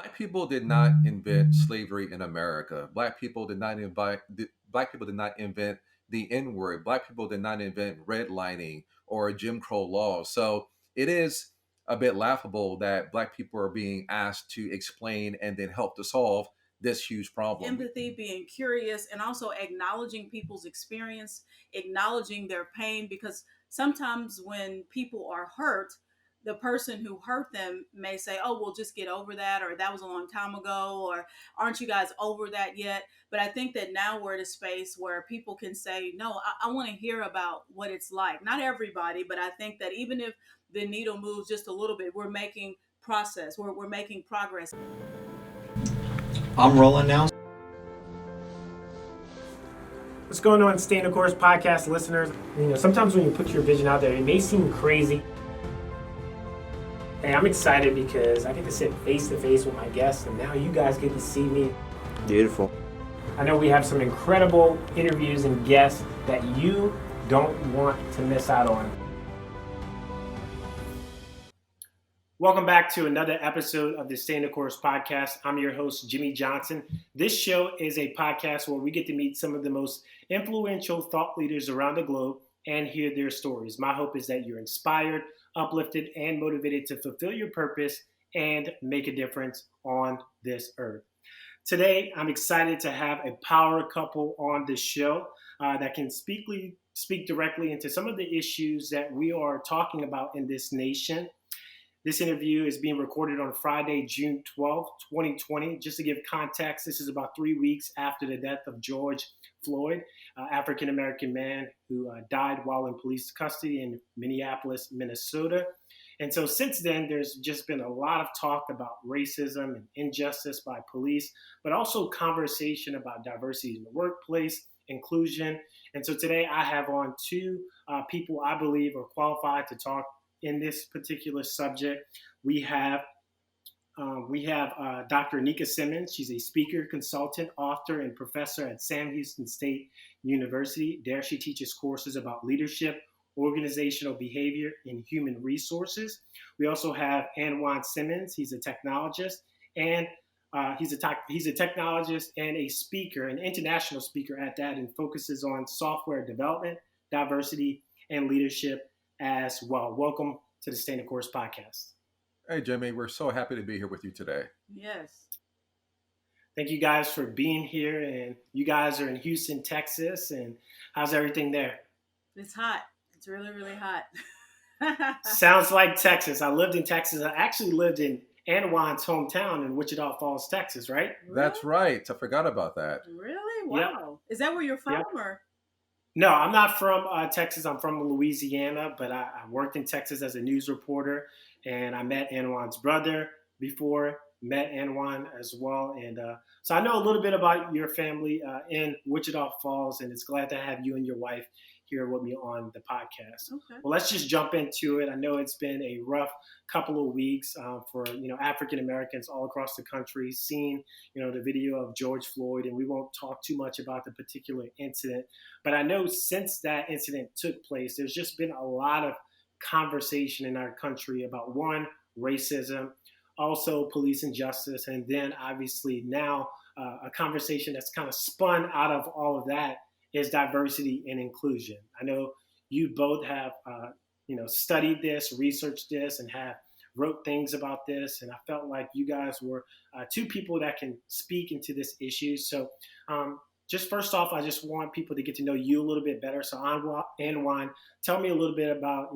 Black people did not invent slavery in America. Black people did not invent the N word. Black people did not invent redlining or Jim Crow laws. So it is a bit laughable that Black people are being asked to explain and then help to solve this huge problem. Empathy, being curious, and also acknowledging people's experience, acknowledging their pain. Because sometimes when people are hurt, the person who hurt them may say, "Oh, we'll just get over that," or "That was a long time ago," or "Aren't you guys over that yet?" But I think that now we're at a space where people can say, "No, I want to hear about what it's like." Not everybody, but I think that even if the needle moves just a little bit, we're making process, we're making progress. I'm rolling now. What's going on, Stay in the Course podcast listeners? Sometimes when you put your vision out there, it may seem crazy. Hey, I'm excited because I get to sit face to face with my guests, and now you guys get to see me. Beautiful. I know we have some incredible interviews and guests that you don't want to miss out on. Welcome back to another episode of the Stay in the Course podcast. I'm your host, Jimmie Johnson. This show is a podcast where we get to meet some of the most influential thought leaders around the globe and hear their stories. My hope is that you're inspired, uplifted, and motivated to fulfill your purpose and make a difference on this earth. Today, I'm excited to have a power couple on the show that can speak directly into some of the issues that we are talking about in this nation. This interview is being recorded on Friday, June 12th, 2020. Just to give context, this is about 3 weeks after the death of George Floyd, African-American man who died while in police custody in Minneapolis, Minnesota. And so since then, there's just been a lot of talk about racism and injustice by police, but also conversation about diversity in the workplace, inclusion. And so today I have on two people I believe are qualified to talk in this particular subject. We have Dr. Aneika Simmons. She's a speaker, consultant, author, and professor at Sam Houston State University. There she teaches courses about leadership, organizational behavior, and human resources. We also have Anjuan Simmons. He's a technologist, and he's a technologist and a speaker, an international speaker at that, and focuses on software development, diversity, and leadership as well. Welcome to the Stay in the Course podcast. Hey, Jimmie, we're so happy to be here with you today. Yes. Thank you guys for being here. And you guys are in Houston, Texas. And how's everything there? It's hot. It's really, really hot. Sounds like Texas. I lived in Texas. I actually lived in Anjuan's hometown in Wichita Falls, Texas, right? That's right. I forgot about that. Really? Wow. Yep. Is that where you're from? Yep. Or? No, I'm not from Texas. I'm from Louisiana, but I worked in Texas as a news reporter, and I met Anjuan's brother before, met Anjuan as well. And so I know a little bit about your family in Wichita Falls, and it's glad to have you and your wife here with me on the podcast. Okay. Well, let's just jump into it. I know it's been a rough couple of weeks for African Americans all across the country, seeing the video of George Floyd, and we won't talk too much about the particular incident. But I know since that incident took place, there's just been a lot of conversation in our country about, one, racism, also police injustice, and then obviously now a conversation that's kind of spun out of all of that is diversity and inclusion. I know you both have, studied this, researched this, and have wrote things about this. And I felt like you guys were two people that can speak into this issue. So just first off, I just want people to get to know you a little bit better. So Anjuan, tell me a little bit about,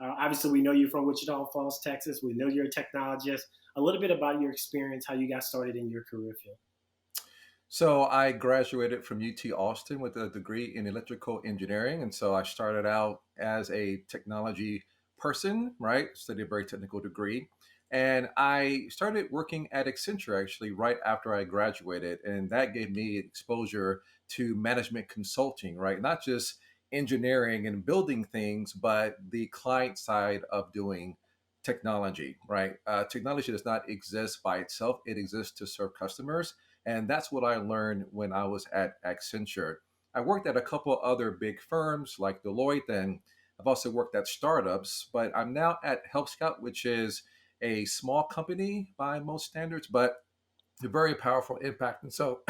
obviously we know you're from Wichita Falls, Texas. We know you're a technologist. A little bit about your experience, how you got started in your career field. So I graduated from UT Austin with a degree in electrical engineering. And so I started out as a technology person, right? Studied a very technical degree. And I started working at Accenture actually right after I graduated. And that gave me exposure to management consulting, right? Not just engineering and building things, but the client side of doing technology, right? Technology does not exist by itself. It exists to serve customers. And that's what I learned when I was at Accenture. I worked at a couple other big firms like Deloitte, and I've also worked at startups, but I'm now at Help Scout, which is a small company by most standards, but a very powerful impact. And so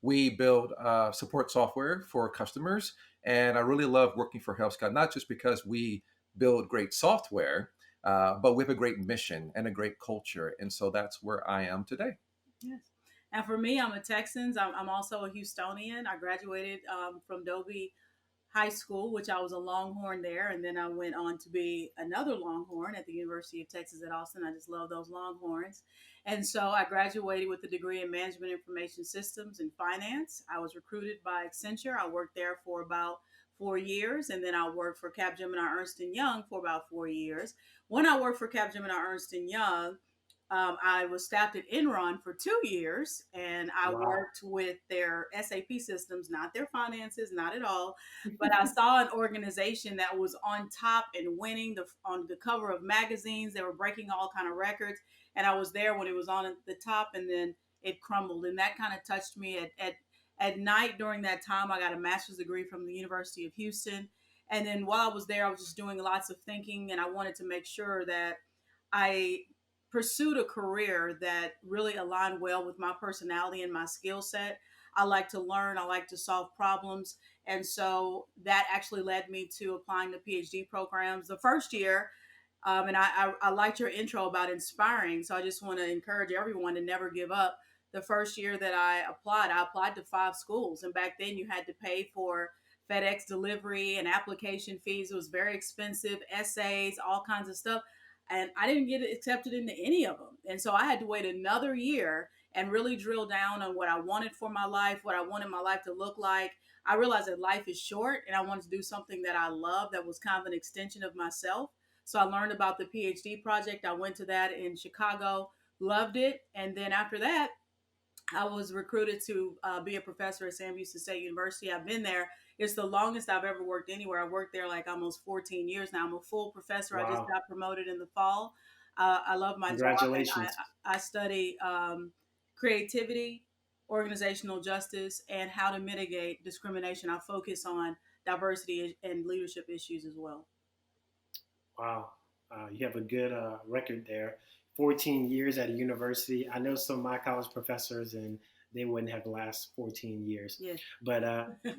we build support software for customers. And I really love working for HealthScout, not just because we build great software, but we have a great mission and a great culture. And so that's where I am today. Yes. And for me, I'm a Texan. I'm also a Houstonian. I graduated from Dobie High School, which I was a Longhorn there, and then I went on to be another Longhorn at the University of Texas at Austin. I just love those Longhorns. And so I graduated with a degree in Management Information Systems and Finance. I was recruited by Accenture. I worked there for about 4 years, and then I worked for Capgemini Ernst& Young for about 4 years. When I worked for Capgemini Ernst& Young, I was staffed at Enron for 2 years, and I Wow. worked with their SAP systems, not their finances, not at all. But I saw an organization that was on top and winning on the cover of magazines. They were breaking all kind of records, and I was there when it was on the top, and then it crumbled, and that kind of touched me. At night during that time, I got a master's degree from the University of Houston, and then while I was there, I was just doing lots of thinking, and I wanted to make sure that I pursued a career that really aligned well with my personality and my skill set. I like to learn, I like to solve problems. And so that actually led me to applying to PhD programs. The first year, and I liked your intro about inspiring. So I just want to encourage everyone to never give up. The first year that I applied to 5 schools. And back then you had to pay for FedEx delivery and application fees. It was very expensive, essays, all kinds of stuff. And I didn't get accepted into any of them. And so I had to wait another year and really drill down on what I wanted for my life, what I wanted my life to look like. I realized that life is short and I wanted to do something that I love that was kind of an extension of myself. So I learned about the PhD project. I went to that in Chicago, loved it. And then after that, I was recruited to be a professor at Sam Houston State University. I've been there. It's the longest I've ever worked anywhere. I've worked there like almost 14 years now. I'm a full professor. I just Wow. got promoted in the fall. I love my job, and Congratulations. I study creativity, organizational justice, and how to mitigate discrimination. I focus on diversity and leadership issues as well. Wow. You have a good record there. 14 years at a university. I know some of my college professors, and they wouldn't have last 14 years. Yes. But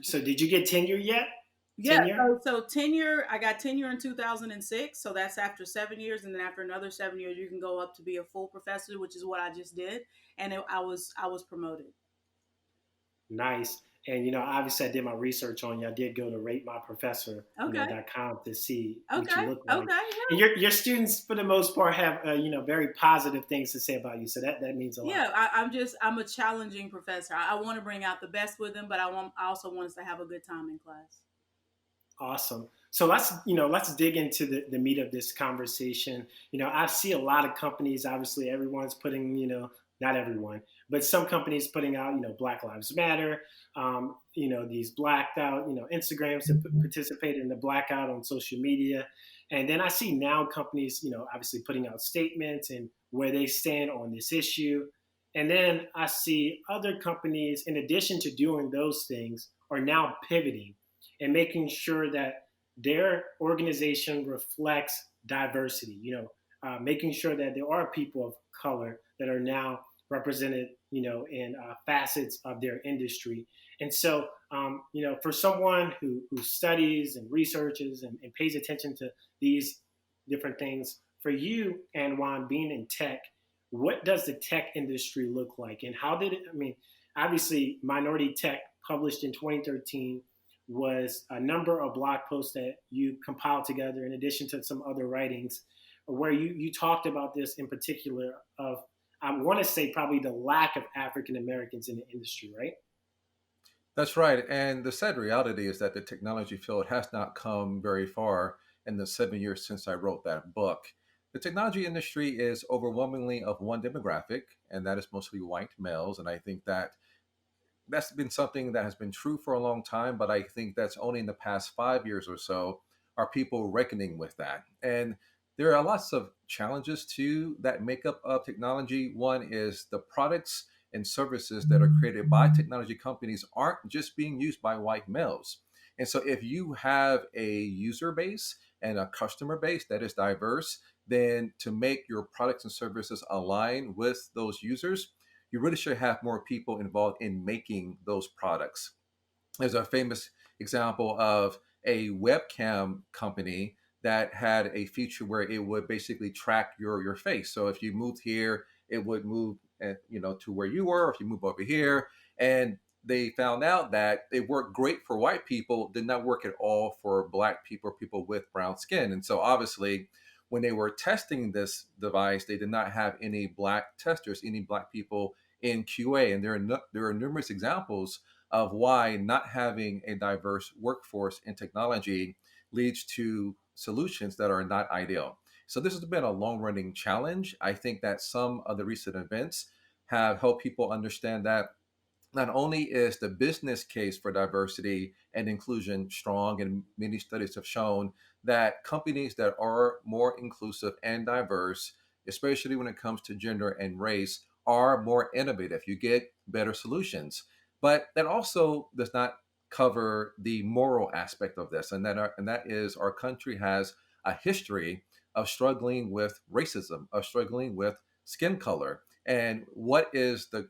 so did you get tenure yet? Yeah, Tenure? so tenure, I got tenure in 2006. So that's after 7 years. And then after another 7 years, you can go up to be a full professor, which is what I just did. And I was promoted. Nice. And obviously I did my research on you. I did go to Okay. ratemyprofessor.com to see what you Okay. look like. Okay. And your students, for the most part, have very positive things to say about you. So that means a lot. Yeah, I'm a challenging professor. I want to bring out the best with them, but I also want us to have a good time in class. Awesome. So let's dig into the meat of this conversation. I see a lot of companies. Obviously, everyone's putting not everyone, but some companies putting out Black Lives Matter. These blacked out Instagrams to participate in the blackout on social media, and then I see now companies obviously putting out statements and where they stand on this issue, and then I see other companies, in addition to doing those things, are now pivoting and making sure that their organization reflects diversity. Making sure that there are people of color that are now represented, in facets of their industry. And so, for someone who studies and researches and pays attention to these different things, for you, Anjuan, being in tech, what does the tech industry look like? And how did it, obviously, Minority Tech, published in 2013, was a number of blog posts that you compiled together in addition to some other writings where you talked about this in particular of, I want to say, probably the lack of African Americans in the industry, right? That's right. And the sad reality is that the technology field has not come very far in the 7 years since I wrote that book. The technology industry is overwhelmingly of one demographic, and that is mostly white males. And I think that that's been something that has been true for a long time, but I think that's only in the past 5 years or so are people reckoning with that. And there are lots of challenges to that makeup of technology. One is the products and services that are created by technology companies aren't just being used by white males. And so if you have a user base and a customer base that is diverse, then to make your products and services align with those users, you really should have more people involved in making those products. There's a famous example of a webcam company that had a feature where it would basically track your face. So if you moved here, it would move to where you were. If you move over here, and they found out that it worked great for white people, did not work at all for black people or people with brown skin. And so obviously, when they were testing this device, they did not have any black testers, any black people in QA. And there are numerous examples of why not having a diverse workforce in technology leads to solutions that are not ideal. So this has been a long-running challenge. I think that some of the recent events have helped people understand that not only is the business case for diversity and inclusion strong, and many studies have shown that companies that are more inclusive and diverse, especially when it comes to gender and race, are more innovative. You get better solutions. But that also does not cover the moral aspect of this, and that is our country has a history of struggling with racism, of struggling with skin color, and what is the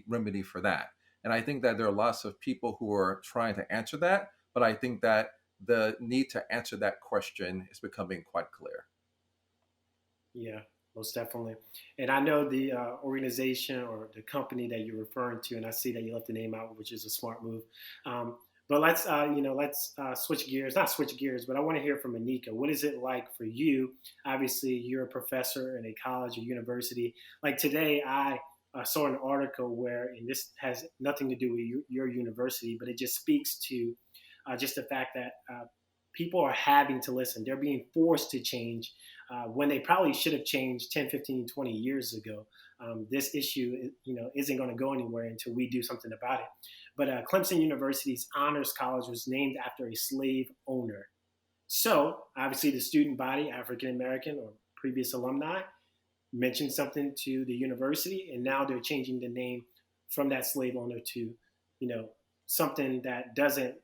remedy for that? And I think that there are lots of people who are trying to answer that, but I think that the need to answer that question is becoming quite clear. Yeah, most definitely. And I know the organization or the company that you're referring to, and I see that you left the name out, which is a smart move. Um, but let's switch gears. Not switch gears, but I want to hear from Aneika. What is it like for you? Obviously, you're a professor in a college or university. Like today, I saw an article where, and this has nothing to do with your university, but it just speaks to just the fact that people are having to listen. They're being forced to change when they probably should have changed 10, 15, 20 years ago. This issue, isn't going to go anywhere until we do something about it. But Clemson University's Honors College was named after a slave owner. So obviously the student body, African American or previous alumni, mentioned something to the university, and now they're changing the name from that slave owner to, something that doesn't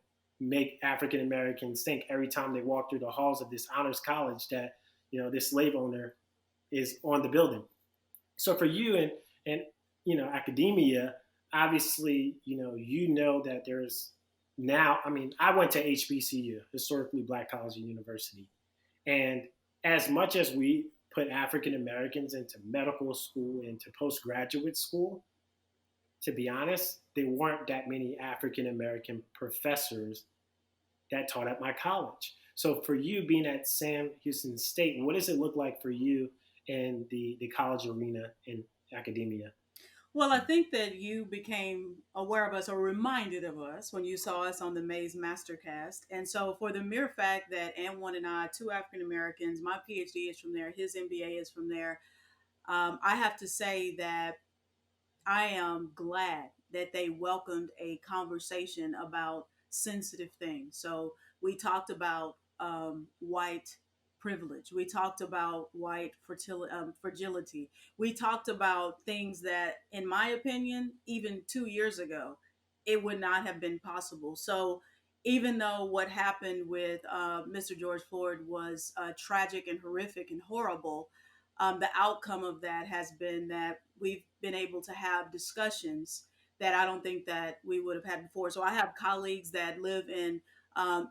make African Americans think every time they walk through the halls of this honors college that, this slave owner is on the building. So for you and academia, obviously, that there's now, I mean, I went to HBCU, historically Black College and University. And as much as we put African Americans into medical school, into postgraduate school, to be honest, there weren't that many African American professors that taught at my college. So for you being at Sam Houston State, what does it look like for you in the college arena in academia? Well, I think that you became aware of us or reminded of us when you saw us on the Maze Mastercast. And so, for the mere fact that Anjuan and I, two African Americans, my PhD is from there, his MBA is from there, I have to say that I am glad that they welcomed a conversation about sensitive things. So we talked about white privilege. We talked about white fragility. We talked about things that, in my opinion, even 2 years ago, it would not have been possible. So even though what happened with Mr. George Floyd was tragic and horrific and horrible, the outcome of that has been that we've been able to have discussions that I don't think that we would have had before. So I have colleagues that live in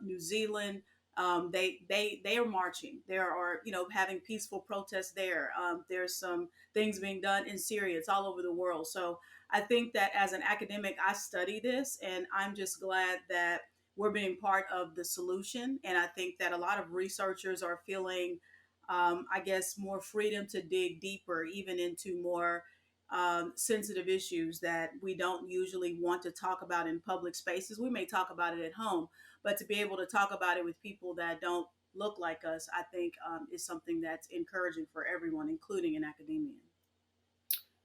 New Zealand. They are marching. There are having peaceful protests there. There's some things being done in Syria. It's all over the world. So I think that as an academic, I study this, and I'm just glad that we're being part of the solution. And I think that a lot of researchers are feeling I guess, more freedom to dig deeper, even into more sensitive issues that we don't usually want to talk about in public spaces. We may talk about it at home, but to be able to talk about it with people that don't look like us, I think is something that's encouraging for everyone, including an academia.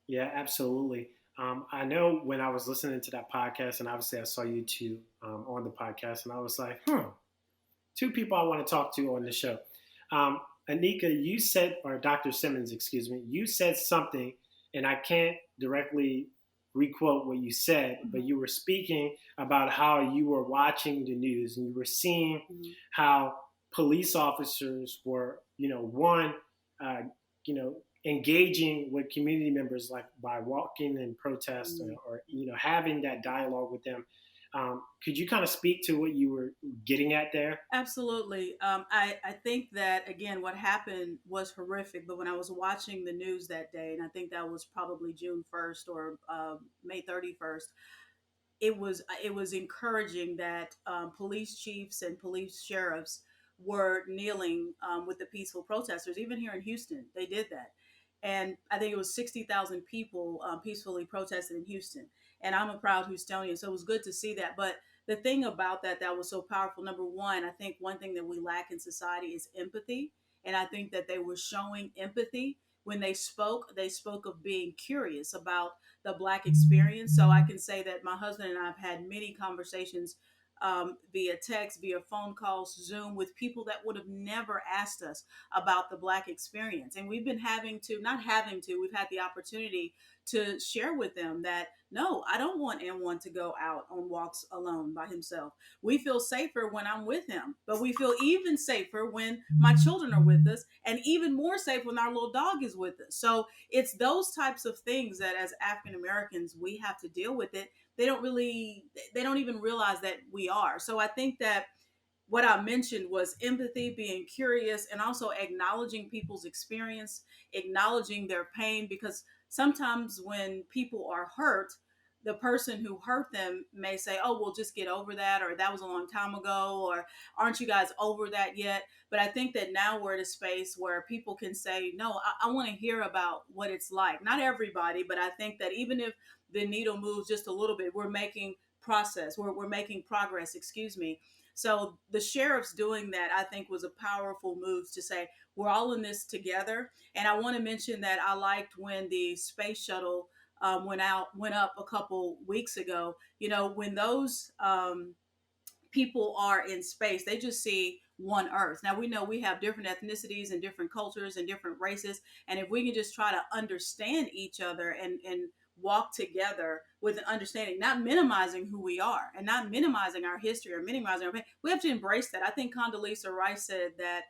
Yeah, absolutely. I know when I was listening to that podcast, and obviously I saw you two on the podcast, and I was like, two people I want to talk to on the show. Aneika, you said, or Dr. Simmons, excuse me, you said something, and I can't directly requote what you said, but you were speaking about how you were watching the news, and you were seeing how police officers were, one, uh, engaging with community members, like by walking and protest, Mm. or having that dialogue with them. Could you kind of speak to what you were getting at there? Absolutely. I think that, again, what happened was horrific. But when I was watching the news that day, and I think that was probably June 1st or May 31st, it was encouraging that police chiefs and police sheriffs were kneeling with the peaceful protesters. Even here in Houston, they did that, and I think it was 60,000 people peacefully protested in Houston. And I'm a proud Houstonian, so it was good to see that. But the thing about that was so powerful. Number one, I think one thing that we lack in society is empathy, and I think that they were showing empathy when they spoke. They spoke of being curious about the Black experience. So I can say that my husband and I have had many conversations via text, via phone calls, Zoom, with people that would have never asked us about the Black experience. And we've been not having to, we've had the opportunity to share with them that no, I don't want Anjuan to go out on walks alone by himself. We feel safer when I'm with him, but we feel even safer when my children are with us, and even more safe when our little dog is with us. So it's those types of things that as African Americans we have to deal with. It they don't even realize that we are. So I think that what I mentioned was empathy, being curious, and also acknowledging people's experience, acknowledging their pain, because sometimes when people are hurt, the person who hurt them may say, "Oh, we'll just get over that," or "That was a long time ago," or "Aren't you guys over that yet?" But I think that now we're at a space where people can say, "No, I want to hear about what it's like." Not everybody, but I think that even if the needle moves just a little bit, we're making we're making progress, excuse me. So the sheriffs doing that, I think, was a powerful move to say we're all in this together. And I want to mention that I liked when the space shuttle went up a couple weeks ago. When those people are in space, they just see one Earth. Now we know we have different ethnicities and different cultures and different races, and if we can just try to understand each other and walk together with an understanding, not minimizing who we are and not minimizing our history or minimizing our pain, we have to embrace that. I think Condoleezza Rice said that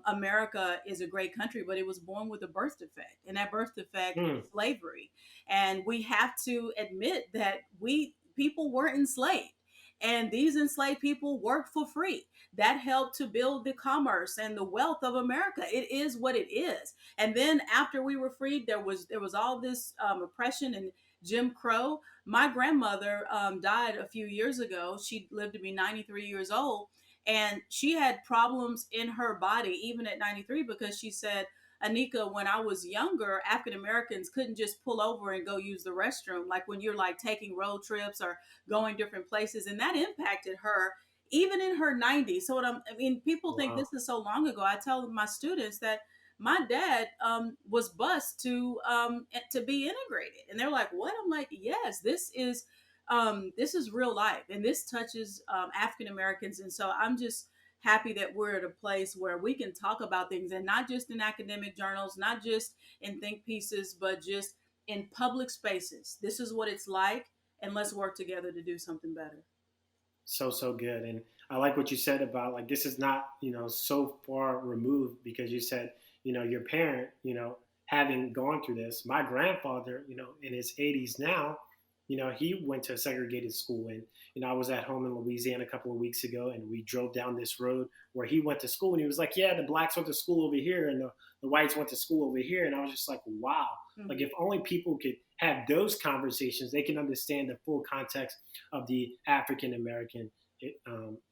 America is a great country, but it was born with a birth defect, and that birth defect Hmm. is slavery. And we have to admit that we people were enslaved, and these enslaved people worked for free. That helped to build the commerce and the wealth of America. It is what it is. And then after we were freed, there was all this oppression and Jim Crow. My grandmother died a few years ago. She lived to be 93 years old, and she had problems in her body even at 93, because she said, "Aneika, when I was younger, African Americans couldn't just pull over and go use the restroom, like when you're like taking road trips or going different places," and that impacted her even in her 90s. So I mean, people think Wow. this is so long ago. I tell my students that my dad was bused to be integrated, and they're like, "What?" I'm like, "Yes, this is real life, and this touches African Americans." And so I'm just happy that we're at a place where we can talk about things, and not just in academic journals, not just in think pieces, but just in public spaces. This is what it's like, and let's work together to do something better. So good. And I like what you said about, like, this is not so far removed, because you said your parent, having gone through this. My grandfather, in his 80s now, he went to a segregated school. And I was at home in Louisiana a couple of weeks ago, and we drove down this road where he went to school, and he was like, "Yeah, the blacks went to school over here, and the whites went to school over here." And I was just like, wow. Like, Mm-hmm. if only people could have those conversations, they can understand the full context of the African American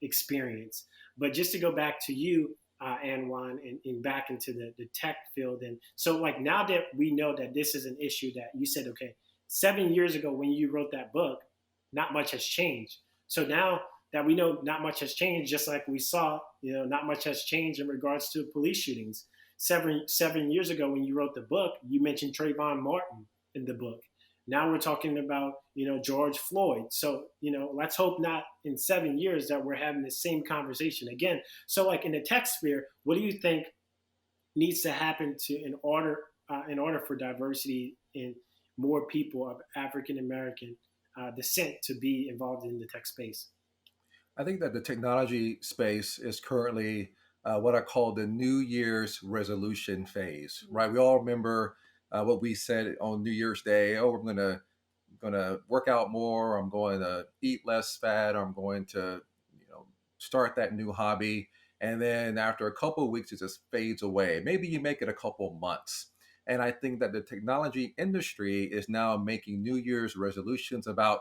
experience. But just to go back to you, Anjuan, and back into the tech field. And so, like, now that we know that this is an issue, that you said, okay, 7 years ago when you wrote that book, not much has changed. So now that we know not much has changed, just like we saw, not much has changed in regards to police shootings. Seven years ago when you wrote the book, you mentioned Trayvon Martin in the book. Now we're talking about, George Floyd. So, let's hope not in 7 years that we're having the same conversation again. So, like, in the tech sphere, what do you think needs to happen in order for diversity in more people of African American descent to be involved in the tech space? I think that the technology space is currently what I call the New Year's resolution phase, right? We all remember what we said on New Year's Day. Oh, we're gonna work out more. I'm going to eat less fat. Or I'm going to, start that new hobby. And then after a couple of weeks, it just fades away. Maybe you make it a couple of months. And I think that the technology industry is now making New Year's resolutions about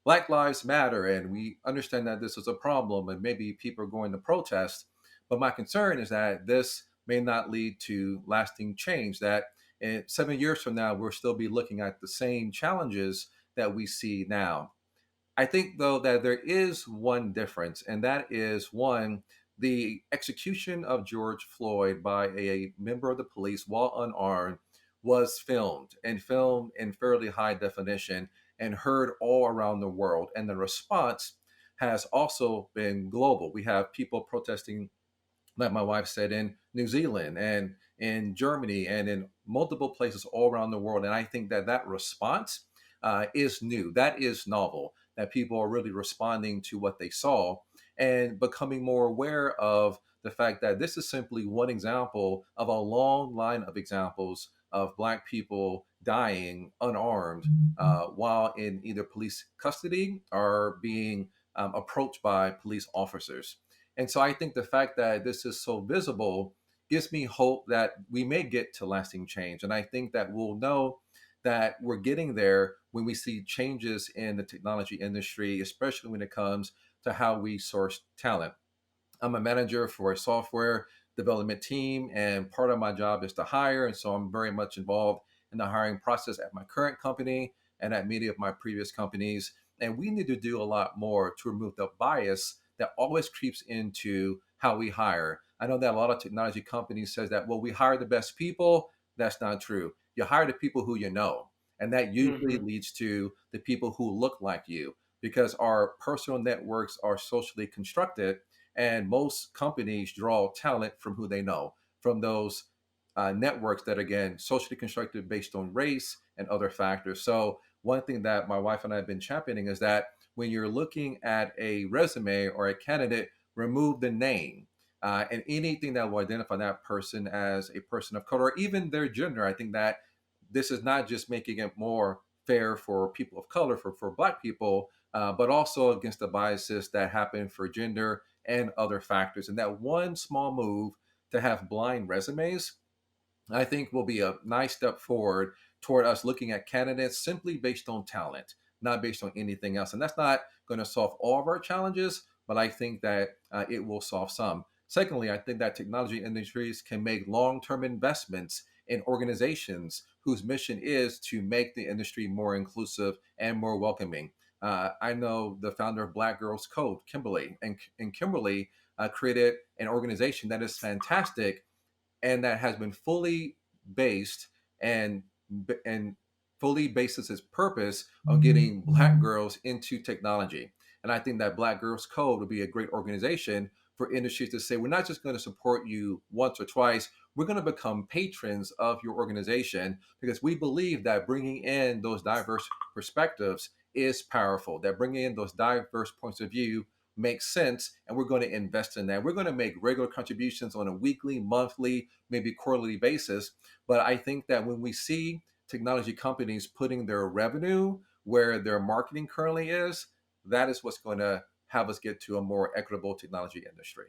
Black Lives Matter. And we understand that this is a problem and maybe people are going to protest. But my concern is that this may not lead to lasting change, that in 7 years from now, we'll still be looking at the same challenges that we see now. I think, though, that there is one difference, and that is one, the execution of George Floyd by a member of the police while unarmed was filmed in fairly high definition and heard all around the world. And the response has also been global. We have people protesting, like my wife said, in New Zealand and in Germany and in multiple places all around the world. And I think that that response is new. That is novel, that people are really responding to what they saw and becoming more aware of the fact that this is simply one example of a long line of examples of Black people dying unarmed while in either police custody or being approached by police officers. And so I think the fact that this is so visible gives me hope that we may get to lasting change. And I think that we'll know that we're getting there when we see changes in the technology industry, especially when it comes to how we source talent. I'm a manager for a software development team, and part of my job is to hire. And so I'm very much involved in the hiring process at my current company and at many of my previous companies. And we need to do a lot more to remove the bias that always creeps into how we hire. I know that a lot of technology companies says that, well, we hire the best people. That's not true. You hire the people who you know. And that usually Mm-hmm. leads to the people who look like you, because our personal networks are socially constructed. And most companies draw talent from who they know, from those networks that, again, socially constructed based on race and other factors. So, one thing that my wife and I have been championing is that when you're looking at a resume or a candidate, remove the name and anything that will identify that person as a person of color, or even their gender. I think that this is not just making it more fair for people of color, for Black people, but also against the biases that happen for gender and other factors. And that one small move to have blind resumes, I think, will be a nice step forward toward us looking at candidates simply based on talent, not based on anything else. And that's not going to solve all of our challenges, but I think that it will solve some. Secondly, I think that technology industries can make long term investments in organizations whose mission is to make the industry more inclusive and more welcoming. I know the founder of Black Girls Code, Kimberly, and Kimberly created an organization that is fantastic and that has been fully based and and fully bases its purpose on getting Black girls into technology. And I think that Black Girls Code would be a great organization for industries to say, we're not just going to support you once or twice, we're going to become patrons of your organization, because we believe that bringing in those diverse perspectives is powerful, that bringing in those diverse points of view makes sense, and we're going to invest in that. We're going to make regular contributions on a weekly, monthly, maybe quarterly basis. But I think that when we see technology companies putting their revenue where their marketing currently is, that is what's going to have us get to a more equitable technology industry.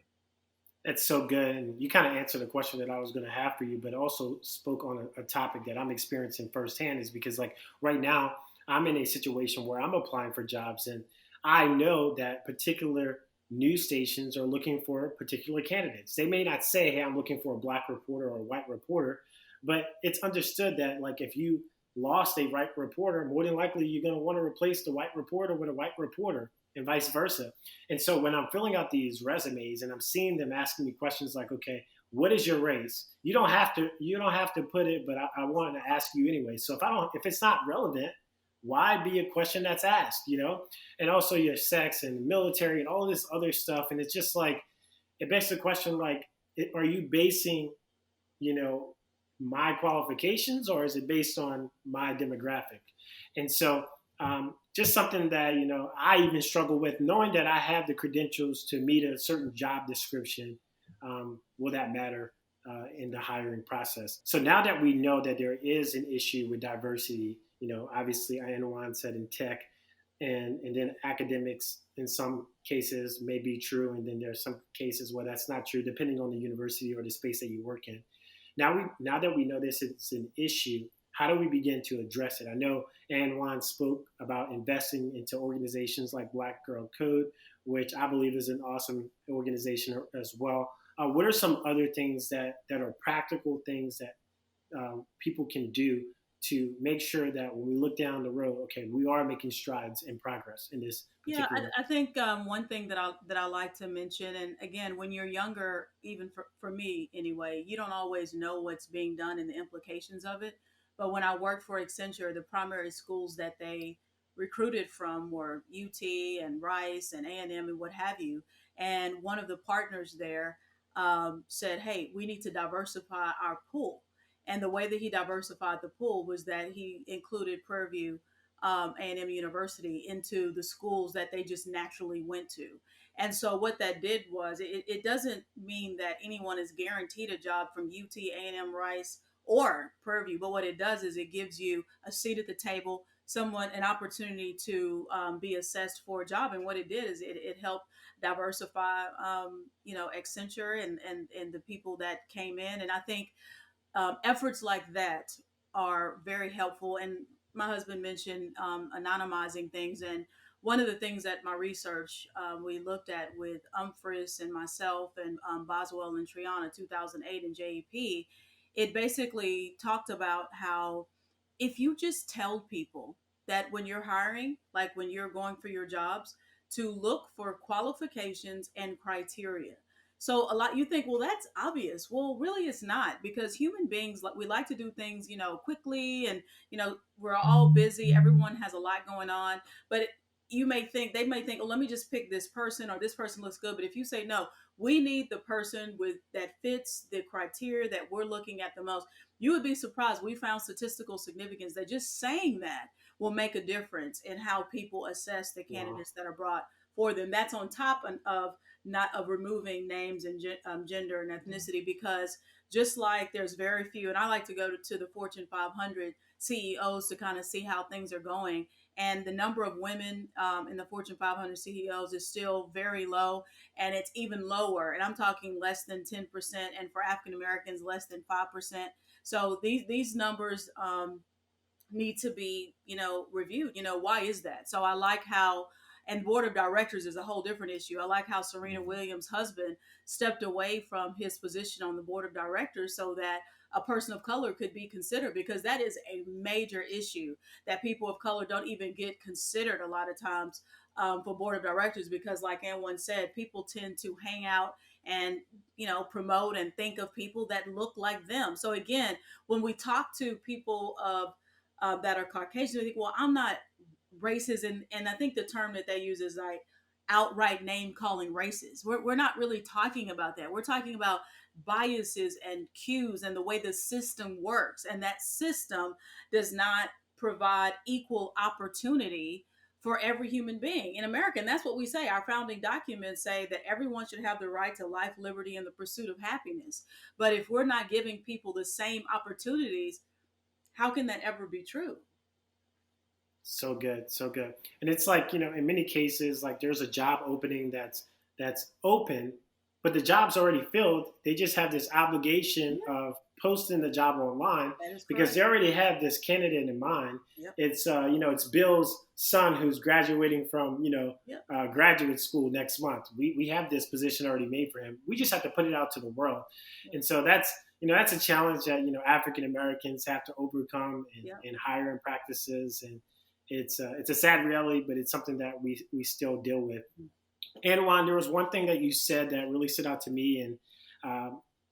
That's so good. And you kind of answered the question that I was going to have for you, but also spoke on a topic that I'm experiencing firsthand, is because, like, right now, I'm in a situation where I'm applying for jobs, and I know that particular news stations are looking for particular candidates. They may not say, hey, I'm looking for a Black reporter or a white reporter, but it's understood that, like, if you lost a white reporter, more than likely you're going to want to replace the white reporter with a white reporter, and vice versa. And so when I'm filling out these resumes and I'm seeing them asking me questions like, okay, what is your race? You don't have to put it, but I want to ask you anyway. So if it's not relevant, why be a question that's asked, And also your sex and military and all of this other stuff. And it's just like, it begs the question, like, are you basing, my qualifications, or is it based on my demographic? And so just something that, I even struggle with, knowing that I have the credentials to meet a certain job description. will that matter in the hiring process? So now that we know that there is an issue with diversity, obviously Anjuan said in tech, and then academics in some cases may be true, and then there are some cases where that's not true, depending on the university or the space that you work in. Now that we know this is an issue, how do we begin to address it? I know Anjuan spoke about investing into organizations like Black Girl Code, which I believe is an awesome organization as well. What are some other things that are practical things that people can do to make sure that when we look down the road, okay, we are making strides and progress in this Yeah, particular? I think one thing that I like to mention, and again, when you're younger, even for me anyway, you don't always know what's being done and the implications of it. But when I worked for Accenture, the primary schools that they recruited from were UT and Rice and A&M and what have you. And one of the partners there said, "Hey, we need to diversify our pool." And the way that he diversified the pool was that he included Prairie View A&M University into the schools that they just naturally went to. And so what that did was it doesn't mean that anyone is guaranteed a job from UT, A&M, Rice, or Prairie View, but what it does is it gives you a seat at the table, someone an opportunity to be assessed for a job. And what it did is it helped diversify, Accenture and the people that came in. And I think efforts like that are very helpful. And my husband mentioned anonymizing things. And one of the things that my research we looked at with Umphris and myself and Boswell and Triana 2008 and JEP, it basically talked about how if you just tell people that when you're hiring, like when you're going for your jobs, to look for qualifications and criteria. So a lot you think, well, that's obvious. Well, really, it's not, because human beings, we like to do things, quickly, and we're all busy. Everyone has a lot going on, but they may think, oh, let me just pick this person, or this person looks good. But if you say no, we need the person with that fits the criteria that we're looking at the most, you would be surprised. We found statistical significance that just saying that will make a difference in how people assess the Wow. candidates that are brought for them. That's on top of not of removing names and gender and ethnicity, because just like there's very few, and I like to go to the Fortune 500 CEOs to kind of see how things are going, and the number of women in the Fortune 500 CEOs is still very low, and it's even lower, and I'm talking less than 10%, and for African Americans less than 5%. So these numbers need to be, reviewed. Why is that? So I like how, and board of directors is a whole different issue. I like how Serena Williams' husband stepped away from his position on the board of directors so that a person of color could be considered, because that is a major issue that people of color don't even get considered a lot of times for board of directors, because like Anjuan said, people tend to hang out and promote and think of people that look like them. So again, when we talk to people of that are Caucasian, they think, well, I'm not racist. And I think the term that they use is like outright name calling racist. We're not really talking about that. We're talking about biases and cues and the way the system works. And that system does not provide equal opportunity for every human being in America. And that's what we say. Our founding documents say that everyone should have the right to life, liberty, and the pursuit of happiness. But if we're not giving people the same opportunities, how can that ever be true? So good, so good. And it's like, in many cases, like there's a job opening that's open, but the job's already filled. They just have this obligation Yeah, of posting the job online that is because correct. they already have this candidate in mind. Yep. It's Bill's son who's graduating from Yep. graduate school next month. We have this position already made for him. We just have to put it out to the world. Yep. And so that's a challenge that African Americans have to overcome Yep. in hiring practices. And it's a sad reality, but it's something that we still deal with. Anjuan, there was one thing that you said that really stood out to me, and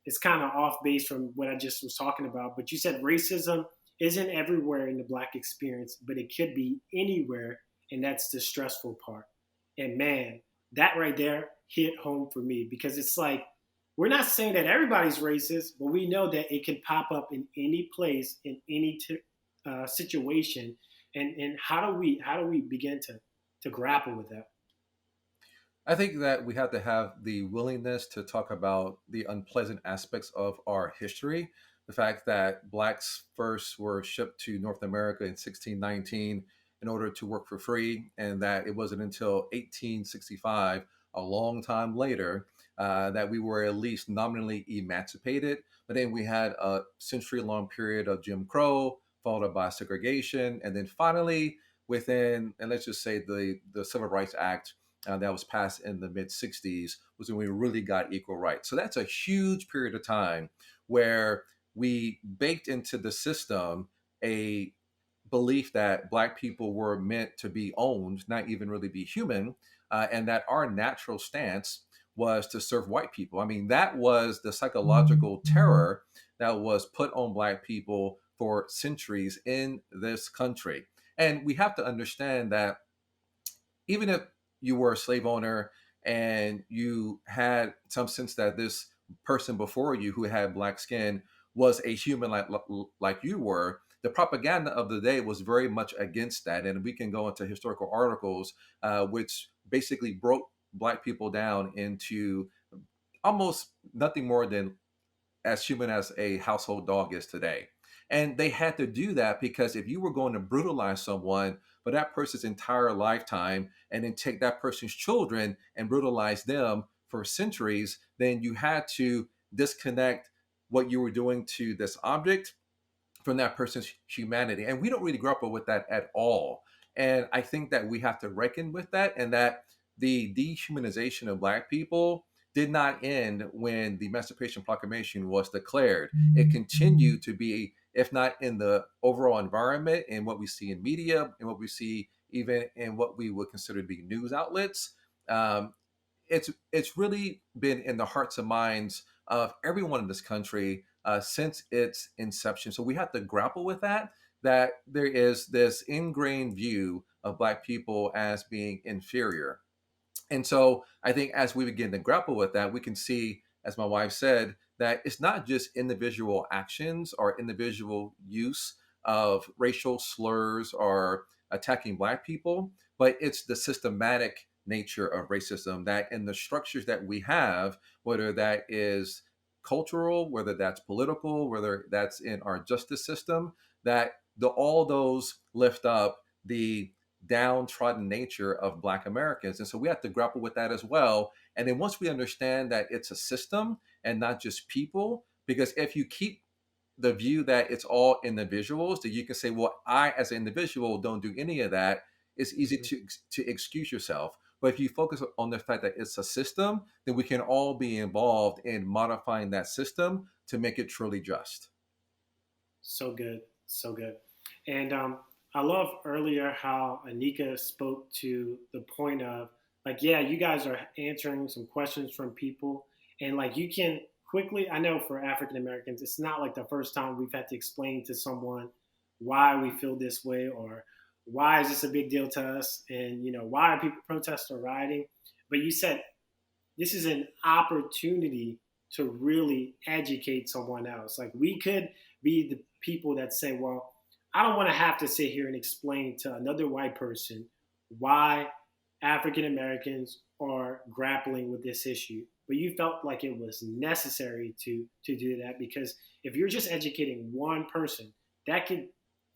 it's kind of off base from what I just was talking about. But you said racism isn't everywhere in the Black experience, but it could be anywhere, and that's the stressful part. And man, that right there hit home for me, because it's like we're not saying that everybody's racist, but we know that it can pop up in any place, in any situation. And how do we begin to grapple with that? I think that we have to have the willingness to talk about the unpleasant aspects of our history. The fact that blacks first were shipped to North America in 1619 in order to work for free, and that it wasn't until 1865, a long time later, that we were at least nominally emancipated. But then we had a century long period of Jim Crow, followed by segregation, and then finally, within, and let's just say the Civil Rights Act that was passed in the mid 60s was when we really got equal rights. So that's a huge period of time where we baked into the system a belief that black people were meant to be owned, not even really be human, and that our natural stance was to serve white people. I mean, that was the psychological terror that was put on black people for centuries in this country. And we have to understand that even if you were a slave owner and you had some sense that this person before you who had black skin was a human like you were, the propaganda of the day was very much against that. And we can go into historical articles which basically broke black people down into almost nothing more than as human as a household dog is today. And they had to do that because if you were going to brutalize someone for that person's entire lifetime and then take that person's children and brutalize them for centuries, then you had to disconnect what you were doing to this object from that person's humanity. And we don't really grapple with that at all. And I think that we have to reckon with that, and that the dehumanization of Black people did not end when the Emancipation Proclamation was declared. It continued to be, if not in the overall environment, in what we see in media, and what we see even in what we would consider to be news outlets. Um, it's really been in the hearts and minds of everyone in this country since its inception. So we have to grapple with that. That there is this ingrained view of Black people as being inferior. And so I think as we begin to grapple with that, we can see, as my wife said, that it's not just individual actions or individual use of racial slurs or attacking Black people, but it's the systematic nature of racism that in the structures that we have, whether that is cultural, whether that's political, whether that's in our justice system, that all those lift up the downtrodden nature of Black Americans. And so we have to grapple with that as well. And then once we understand that it's a system and not just people, because if you keep the view that it's all individuals, that you can say, well, I as an individual don't do any of that, it's easy to excuse yourself. But if you focus on the fact that it's a system, then we can all be involved in modifying that system to make it truly just. So good, so good. And I love earlier how Aneika spoke to the point of like, yeah, you guys are answering some questions from people, and like you can quickly. I know for African Americans, it's not like the first time we've had to explain to someone why we feel this way or why is this a big deal to us, and why are people protesting or rioting. But you said this is an opportunity to really educate someone else. Like we could be the people that say, well, I don't want to have to sit here and explain to another white person why African Americans are grappling with this issue. But you felt like it was necessary to do that because if you're just educating one person, that could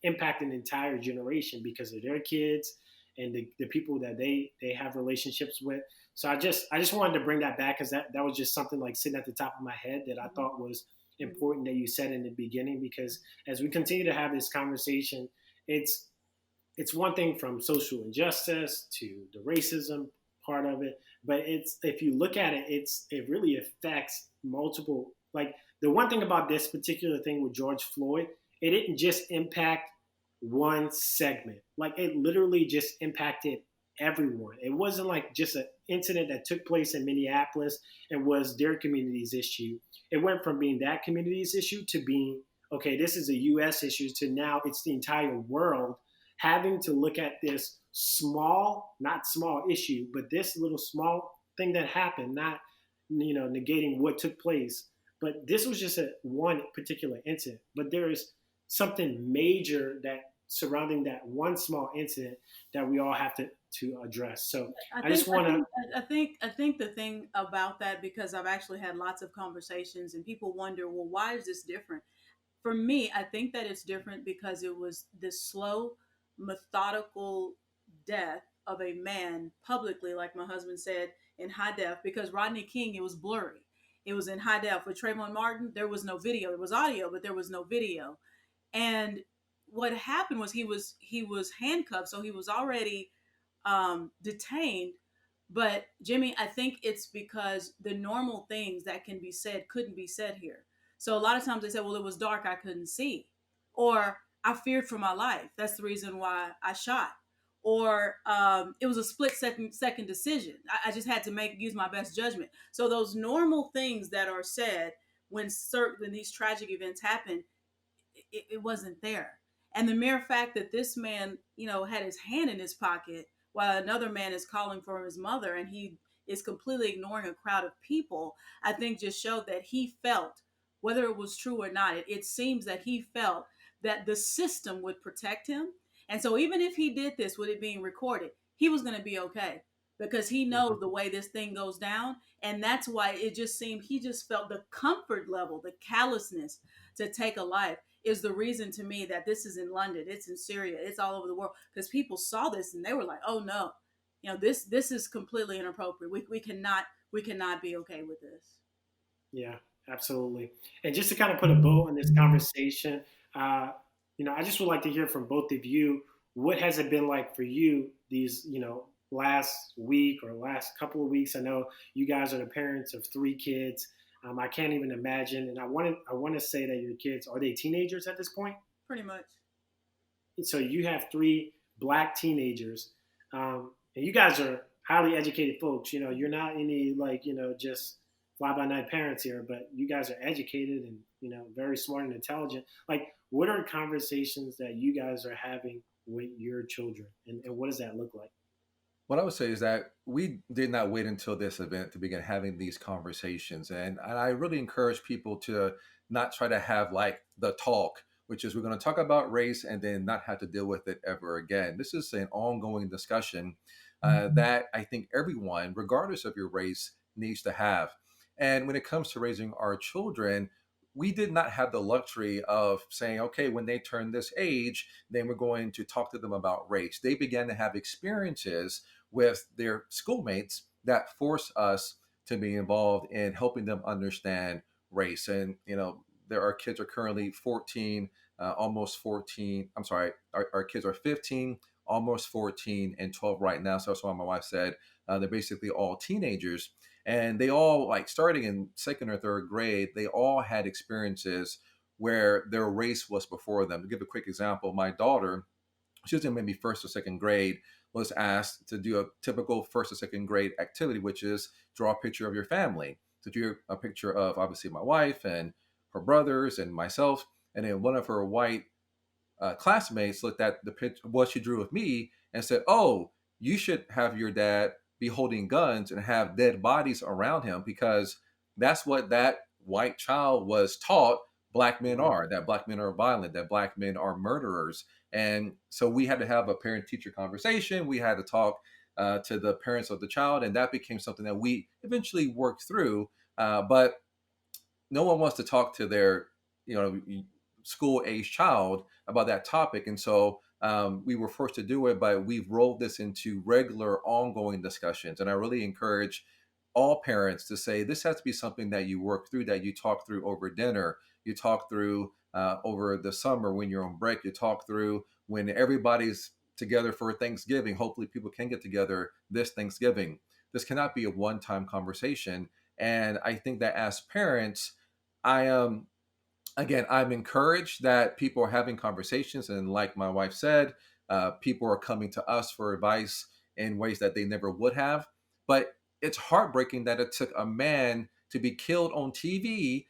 impact an entire generation because of their kids and the people that they have relationships with. So I just wanted to bring that back because that was just something like sitting at the top of my head that I thought was important that you said in the beginning, because as we continue to have this conversation, it's one thing from social injustice to the racism part of it, but it's if you look at it, it really affects multiple. Like the one thing about this particular thing with George Floyd, it didn't just impact one segment. Like it literally just impacted everyone. It wasn't like just an incident that took place in Minneapolis and was their community's issue. It went from being that community's issue to being, okay, this is a US issue, to now it's the entire world having to look at this small, not small issue, but this little small thing that happened, not negating what took place. But this was just one particular incident. But there is something major that surrounding that one small incident that we all have to address. So I I just think I want to, think I think the thing about that, because I've actually had lots of conversations and people wonder, well, why is this different? For me, I think that it's different because it was this slow, methodical death of a man publicly, like my husband said, in high def. Because Rodney King, it was blurry. It was in high def. With Trayvon Martin, there was no video. There was audio, but there was no video. And what happened was he was handcuffed, so he was already detained. But Jimmie, I think it's because the normal things that can be said couldn't be said here. So a lot of times they say, well, it was dark, I couldn't see. Or I feared for my life. That's the reason why I shot. Or it was a split second decision. I just had to use my best judgment. So those normal things that are said when these tragic events happen, it wasn't there. And the mere fact that this man, had his hand in his pocket while another man is calling for his mother, and he is completely ignoring a crowd of people, I think just showed that he felt, whether it was true or not, it seems that he felt that the system would protect him. And so even if he did this with it being recorded, he was going to be okay because he knows the way this thing goes down. And that's why it just seemed he just felt the comfort level, the callousness to take a life is the reason to me that this is in London, it's in Syria, it's all over the world, because people saw this and they were like, "Oh no, this is completely inappropriate. We cannot be okay with this." yeah, absolutely. And just to kind of put a bow on this conversation, uh, I just would like to hear from both of you. What has it been like for you these, last week or last couple of weeks? I know you guys are the parents of 3 kids. I can't even imagine. And I want to say that your kids, are they teenagers at this point? Pretty much. So you have 3 Black teenagers, and you guys are highly educated folks. You're not any like just fly by night parents here, but you guys are educated and very smart and intelligent. Like, what are conversations that you guys are having with your children, and what does that look like? What I would say is that we did not wait until this event to begin having these conversations. And I really encourage people to not try to have like the talk, which is we're going to talk about race and then not have to deal with it ever again. This is an ongoing discussion that I think everyone, regardless of your race, needs to have. And when it comes to raising our children, we did not have the luxury of saying, okay, when they turn this age, then we're going to talk to them about race. They began to have experiences with their schoolmates that force us to be involved in helping them understand race. And there are kids are currently 14, almost 14. I'm sorry, our kids are 15, almost 14, and 12 right now. So that's why my wife said they're basically all teenagers, and they all, like, starting in second or third grade, they all had experiences where their race was before them. To give a quick example, my daughter, she was in maybe first or second grade, was asked to do a typical first or second grade activity, which is draw a picture of your family. To do a picture of obviously my wife and her brothers and myself. And then one of her white classmates looked at the picture, what she drew of me, and said, "Oh, you should have your dad be holding guns and have dead bodies around him, because that's what that white child was taught Black men are, that Black men are violent, that Black men are murderers." And so we had to have a parent teacher conversation. We had to talk to the parents of the child, and that became something that we eventually worked through. But no one wants to talk to their, school age child about that topic. And so we were forced to do it, but we've rolled this into regular ongoing discussions. And I really encourage all parents to say this has to be something that you work through, that you talk through over dinner, you talk through over the summer when you're on break, you talk through when everybody's together for Thanksgiving. Hopefully people can get together this Thanksgiving. This cannot be a one-time conversation. And I think that as parents, I am, again, I'm encouraged that people are having conversations. And like my wife said, people are coming to us for advice in ways that they never would have. But it's heartbreaking that it took a man to be killed on TV,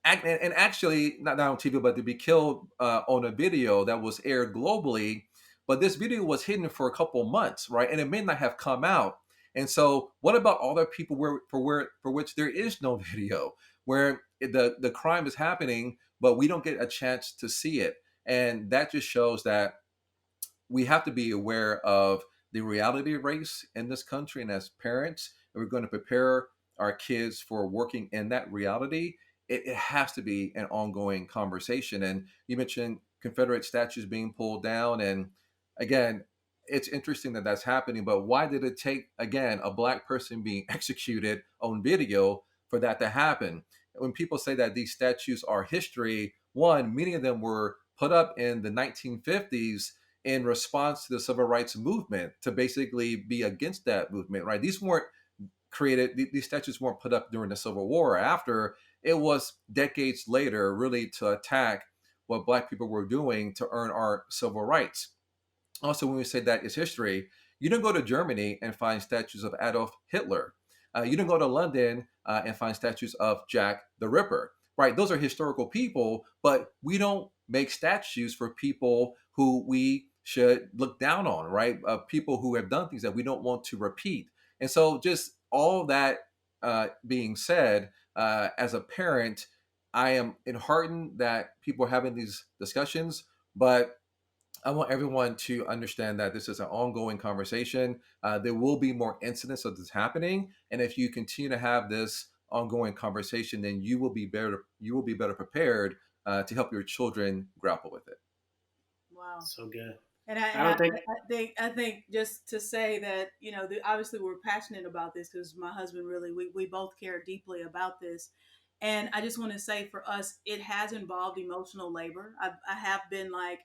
and actually not on TV, but to be killed on a video that was aired globally. But this video was hidden for a couple months, right? And it may not have come out. And so, what about all the people for which there is no video, where the crime is happening, but we don't get a chance to see it? And that just shows that we have to be aware of the reality of race in this country. And as parents, if we're going to prepare our kids for working in that reality, it has to be an ongoing conversation. And you mentioned Confederate statues being pulled down. And again, it's interesting that that's happening, but why did it take, again, a Black person being executed on video for that to happen? When people say that these statues are history, one, many of them were put up in the 1950s in response to the civil rights movement to basically be against that movement, right? These weren't created, these statues weren't put up during the Civil War or after. It was decades later, really, to attack what Black people were doing to earn our civil rights. Also, when we say that is history, you don't go to Germany and find statues of Adolf Hitler. You don't go to London and find statues of Jack the Ripper, right? Those are historical people, but we don't make statues for people who we should look down on, right? People who have done things that we don't want to repeat. And so, just all that being said, as a parent, I am enheartened that people are having these discussions, but I want everyone to understand that this is an ongoing conversation. There will be more incidents of this happening, and if you continue to have this ongoing conversation, then you will be better. You will be better prepared to help your children grapple with it. Wow. So good. And I don't think I think just to say that, obviously we're passionate about this because my husband really, we both care deeply about this. And I just want to say for us, it has involved emotional labor. I have been like,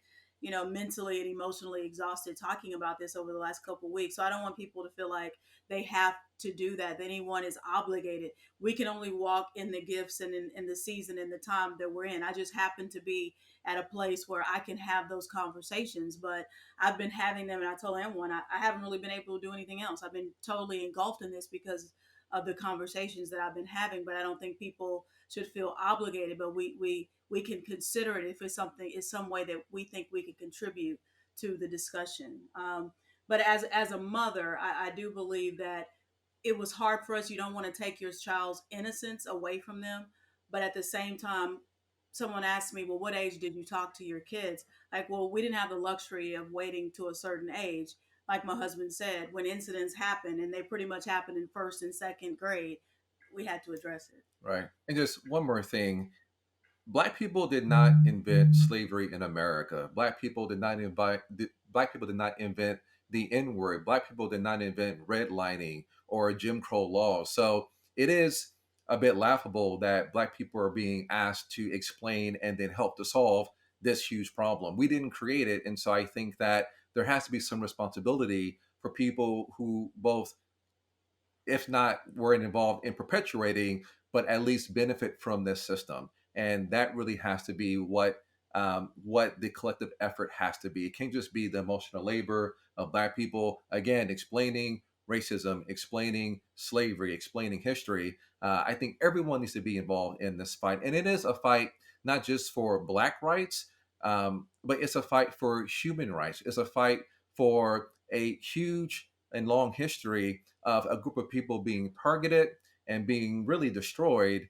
mentally and emotionally exhausted talking about this over the last couple of weeks. So I don't want people to feel like they have to do that anyone is obligated. We can only walk in the gifts and in the season and the time that we're in. I just happen to be at a place where I can have those conversations, but I've been having them, and I told Anjuan I haven't really been able to do anything else. I've been totally engulfed in this because of the conversations that I've been having, but I don't think people should feel obligated, but we can consider it if it's something, it's some way that we think we can contribute to the discussion. But as a mother, I do believe that it was hard for us. You don't want to take your child's innocence away from them, but at the same time, someone asked me, well, what age did you talk to your kids? Like, well, we didn't have the luxury of waiting to a certain age. Like my husband said, when incidents happen, and they pretty much happened in first and second grade, we had to address it. Right. And just one more thing. Black people did not invent slavery in America. Black people did not invent the N word. Black people did not invent redlining or Jim Crow laws. So it is a bit laughable that Black people are being asked to explain and then help to solve this huge problem. We didn't create it, and so I think that there has to be some responsibility for people who both, if not weren't involved in perpetuating, but at least benefit from this system. And that really has to be what the collective effort has to be. It can't just be the emotional labor of Black people, again, explaining racism, explaining slavery, explaining history. I think everyone needs to be involved in this fight. And it is a fight not just for Black rights, but it's a fight for human rights. It's a fight for a huge and long history of a group of people being targeted and being really destroyed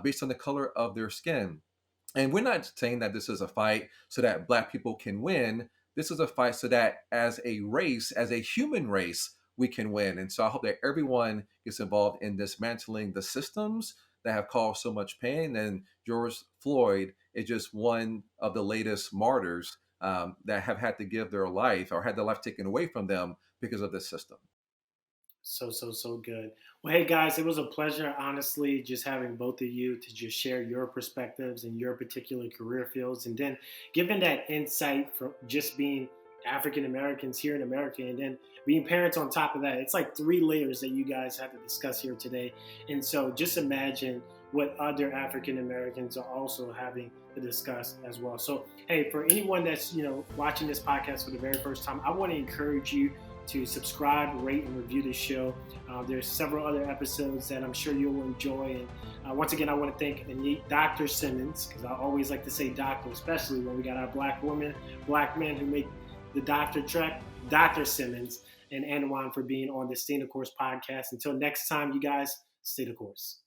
based on the color of their skin. And we're not saying that this is a fight so that Black people can win. This is a fight so that as a race, as a human race, we can win. And so I hope that everyone gets involved in dismantling the systems that have caused so much pain. And George Floyd is just one of the latest martyrs that have had to give their life or had their life taken away from them because of this system. So good. Well, hey guys, it was a pleasure, honestly, just having both of you to just share your perspectives and your particular career fields, and then given that insight from just being African Americans here in America, and then being parents on top of that. It's like 3 layers that you guys have to discuss here today. And so just imagine what other African Americans are also having to discuss as well. So, hey, for anyone that's, watching this podcast for the very first time, I want to encourage you to subscribe, rate, and review the show. There's several other episodes that I'm sure you'll enjoy. And once again, I want to thank Dr. Simmons, because I always like to say doctor, especially when we got our Black women, Black men who make the doctor trek, Dr. Simmons and Anjuan for being on the Stay the Course podcast. Until next time, you guys, stay the course.